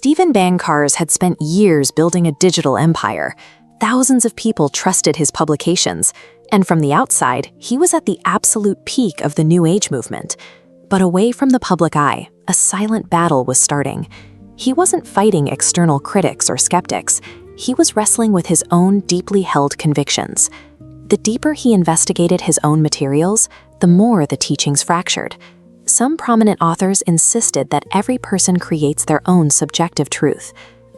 Stephen Bancarz had spent years building a digital empire. Thousands of people trusted his publications, and from the outside, he was at the absolute peak of the New Age movement. But away from the public eye, a silent battle was starting. He wasn't fighting external critics or skeptics. He was wrestling with his own deeply held convictions. The deeper he investigated his own materials, the more the teachings fractured. Some prominent authors insisted that every person creates their own subjective truth.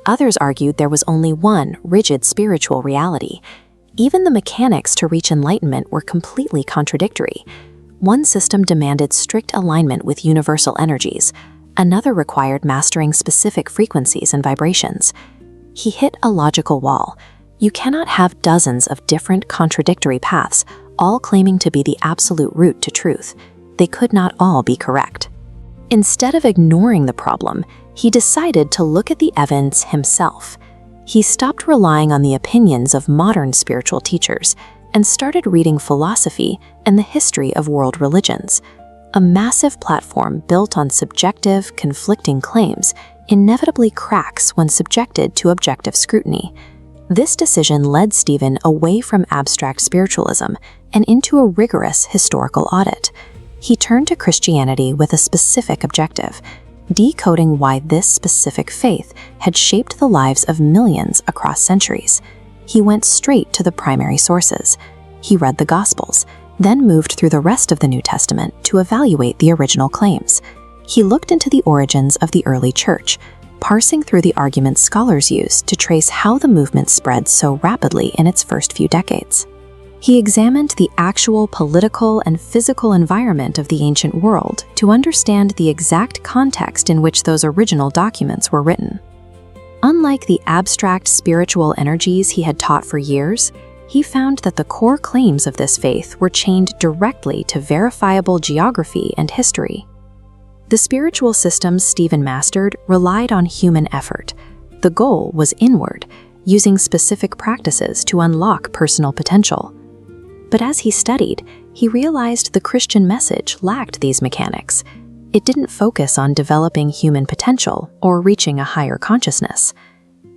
Others argued there was only one rigid spiritual reality. Even the mechanics to reach enlightenment were completely contradictory. One system demanded strict alignment with universal energies. Another required mastering specific frequencies and vibrations. He hit a logical wall. You cannot have dozens of different contradictory paths, all claiming to be the absolute route to truth. They could not all be correct. Instead of ignoring the problem, he decided to look at the evidence himself. He stopped relying on the opinions of modern spiritual teachers and started reading philosophy and the history of world religions. A massive platform built on subjective, conflicting claims inevitably cracks when subjected to objective scrutiny. This decision led Stephen away from abstract spiritualism and into a rigorous historical audit. He turned to Christianity with a specific objective, decoding why this specific faith had shaped the lives of millions across centuries. He went straight to the primary sources. He read the Gospels, then moved through the rest of the New Testament to evaluate the original claims. He looked into the origins of the early church, parsing through the arguments scholars used to trace how the movement spread so rapidly in its first few decades. He examined the actual political and physical environment of the ancient world to understand the exact context in which those original documents were written. Unlike the abstract spiritual energies he had taught for years, he found that the core claims of this faith were chained directly to verifiable geography and history. The spiritual systems Stephen mastered relied on human effort. The goal was inward, using specific practices to unlock personal potential. But as he studied, he realized the Christian message lacked these mechanics. It didn't focus on developing human potential or reaching a higher consciousness.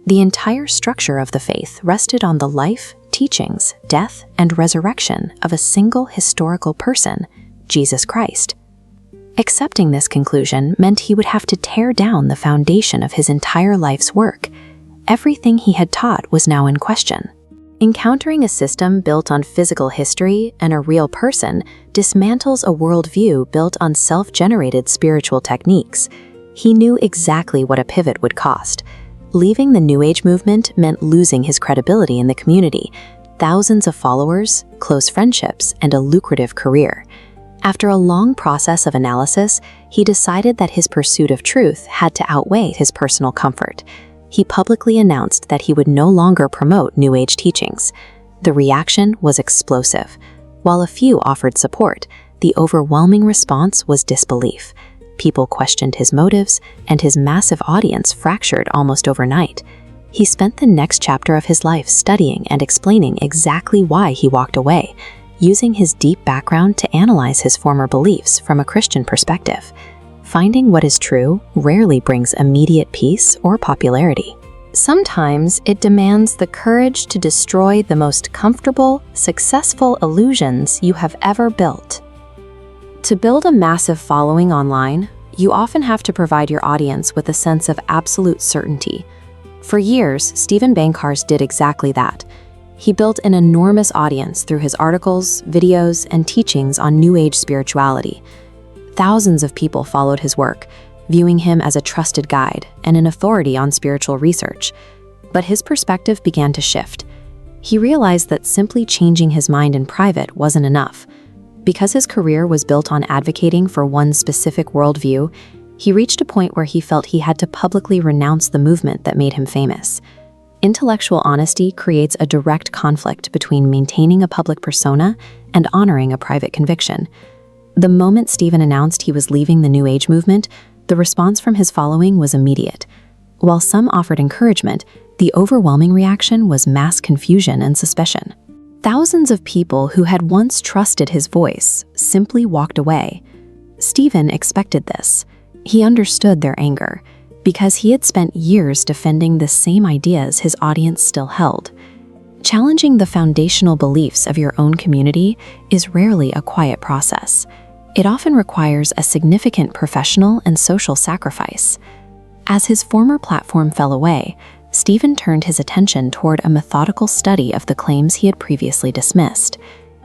The entire structure of the faith rested on the life, teachings, death, and resurrection of a single historical person, Jesus Christ. Accepting this conclusion meant he would have to tear down the foundation of his entire life's work. Everything he had taught was now in question. Encountering a system built on physical history and a real person dismantles a worldview built on self-generated spiritual techniques. He knew exactly what a pivot would cost. Leaving the New Age movement meant losing his credibility in the community, thousands of followers, close friendships, and a lucrative career. After a long process of analysis, he decided that his pursuit of truth had to outweigh his personal comfort. He publicly announced that he would no longer promote New Age teachings. The reaction was explosive. While a few offered support, the overwhelming response was disbelief. People questioned his motives, and his massive audience fractured almost overnight. He spent the next chapter of his life studying and explaining exactly why he walked away, using his deep background to analyze his former beliefs from a Christian perspective. Finding what is true rarely brings immediate peace or popularity. Sometimes it demands the courage to destroy the most comfortable, successful illusions you have ever built. To build a massive following online, you often have to provide your audience with a sense of absolute certainty. For years, Stephen Bancarz did exactly that. He built an enormous audience through his articles, videos, and teachings on New Age spirituality. Thousands of people followed his work, viewing him as a trusted guide and an authority on spiritual research. But his perspective began to shift. He realized that simply changing his mind in private wasn't enough. Because his career was built on advocating for one specific worldview, he reached a point where he felt he had to publicly renounce the movement that made him famous. Intellectual honesty creates a direct conflict between maintaining a public persona and honoring a private conviction. The moment Stephen announced he was leaving the New Age movement, the response from his following was immediate. While some offered encouragement, the overwhelming reaction was mass confusion and suspicion. Thousands of people who had once trusted his voice simply walked away. Stephen expected this. He understood their anger. because he had spent years defending the same ideas his audience still held. Challenging the foundational beliefs of your own community is rarely a quiet process. It often requires a significant professional and social sacrifice. As his former platform fell away, Stephen turned his attention toward a methodical study of the claims he had previously dismissed.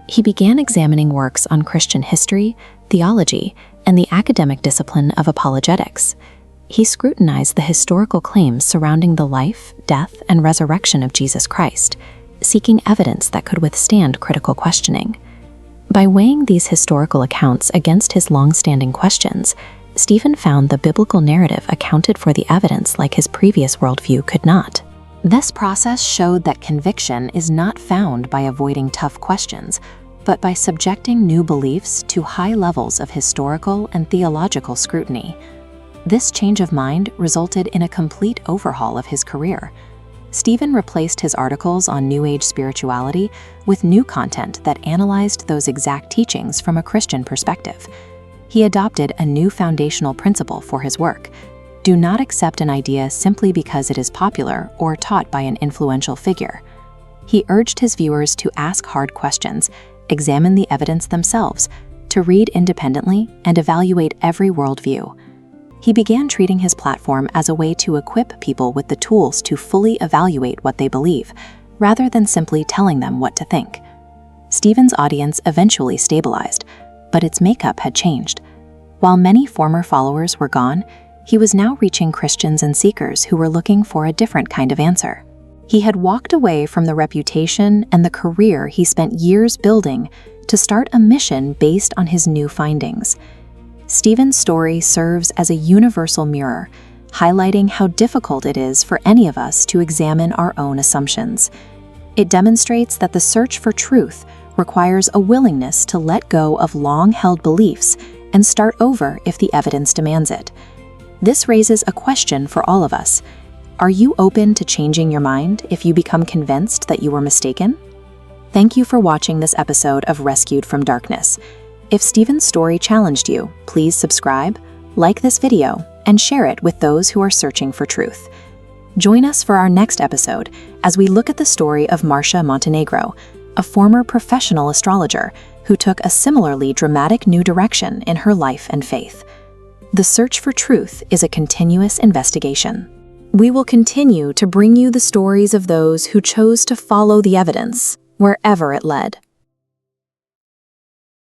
He began examining works on Christian history, theology, and the academic discipline of apologetics. He scrutinized the historical claims surrounding the life, death, and resurrection of Jesus Christ, seeking evidence that could withstand critical questioning. By weighing these historical accounts against his long-standing questions, Stephen found the biblical narrative accounted for the evidence like his previous worldview could not. This process showed that conviction is not found by avoiding tough questions, but by subjecting new beliefs to high levels of historical and theological scrutiny. This change of mind resulted in a complete overhaul of his career. Stephen replaced his articles on New Age spirituality with new content that analyzed those exact teachings from a Christian perspective. He adopted a new foundational principle for his work: do not accept an idea simply because it is popular or taught by an influential figure. He urged his viewers to ask hard questions, examine the evidence themselves, to read independently, and evaluate every worldview. He began treating his platform as a way to equip people with the tools to fully evaluate what they believe, rather than simply telling them what to think. Stephen's audience eventually stabilized, but its makeup had changed. While many former followers were gone, he was now reaching Christians and seekers who were looking for a different kind of answer. He had walked away from the reputation and the career he spent years building to start a mission based on his new findings. Stephen's story serves as a universal mirror, highlighting how difficult it is for any of us to examine our own assumptions. It demonstrates that the search for truth requires a willingness to let go of long-held beliefs and start over if the evidence demands it. This raises a question for all of us. Are you open to changing your mind if you become convinced that you were mistaken? Thank you for watching this episode of Rescued from Darkness. If Stephen's story challenged you, please subscribe, like this video, and share it with those who are searching for truth. Join us for our next episode as we look at the story of Marcia Montenegro, a former professional astrologer who took a similarly dramatic new direction in her life and faith. The search for truth is a continuous investigation. We will continue to bring you the stories of those who chose to follow the evidence, wherever it led.